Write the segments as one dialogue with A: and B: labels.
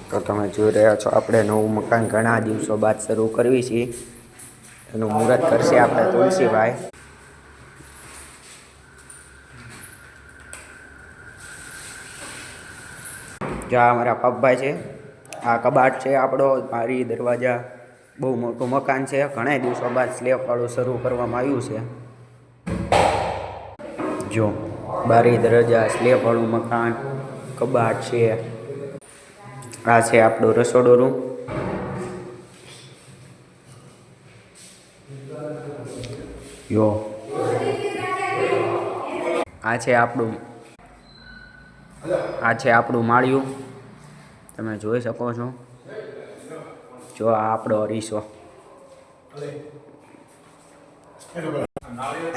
A: તો તમે જોઈ રહ્યા છો આપણે નવું મકાન ઘણા દિવસો બાદ શરૂ કરવી છે. એનું મુહૂર્ત કરશે આપણે તુલસીભાઈ. જ્યાં અમારા પપ્પાભાઈ છે. આ કબાટ છે આપણો, બારી દરવાજા, બહુ મોટું મકાન છે. ઘણા દિવસો બાદ સ્લેબવાળું શરૂ કરવામાં આવ્યું છે. જો બારી દરવાજા, સ્લેબવાળું મકાન, કબાટ છે. આ છે આપણો રસોડો રૂમ. જો આ છે આપણું માળિયું, તમે જોઈ શકો છો. જો આ આપણો અરીસો.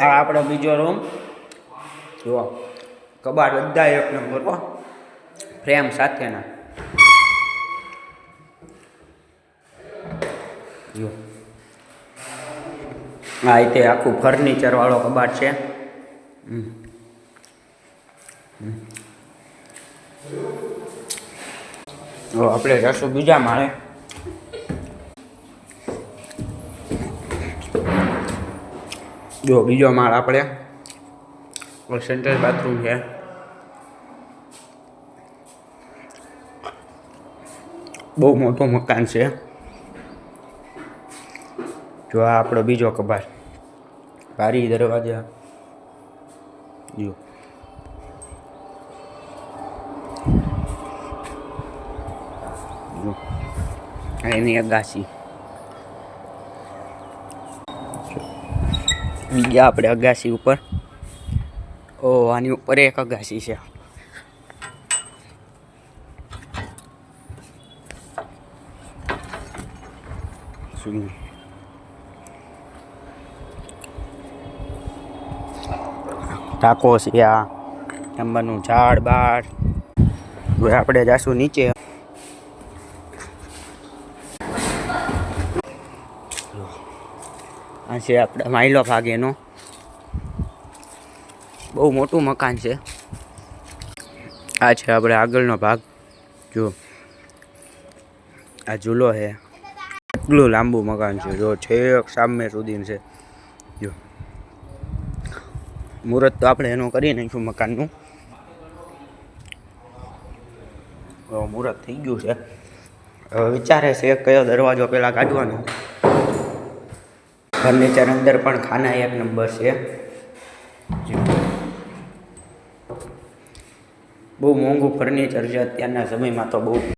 A: આ આપણો બીજો રૂમ. જો કબાટ બધા એક નંબર ફ્રેમ સાથેના. જો આ રીતે આખું ફર્નિચર વાળો કબાટ છે. આપણે જશું બીજા માળે. જો બીજો માળ આપણે સેન્ટ્રલ બાથરૂમ છે. બહુ મોટું મકાન છે. જો આ આપણો બીજો કબાટ, બારી દરવાજા. જો એની અગાસી. બીજા આપણે અગાસી ઉપર. આની ઉપર એક અગાસી છે. ટાંકો છે. આ આંબાનું ઝાડ બાર. હવે આપણે જાશું નીચે. આ છે આપણે માઇલો ભાગ એનો. બહુ મોટું મકાન છે. આ છે આપણે આગળનો ભાગ. જો આ ઝૂલો છે. એટલું લાંબુ મકાન છે. જો છેક સામે સુધી છે. જો મુહૂર્ત તો આપણે એનું કરી નાખ્યું મકાનનું. મુહૂર્ત થઈ ગયું છે. હવે વિચારે છે કયો દરવાજો પહેલાં કાઢવાનો. ફર્નિચર અંદર પણ ખાના એક નંબર છે. બહુ મોંઘું ફર્નિચર છે અત્યારના સમયમાં તો. બહુ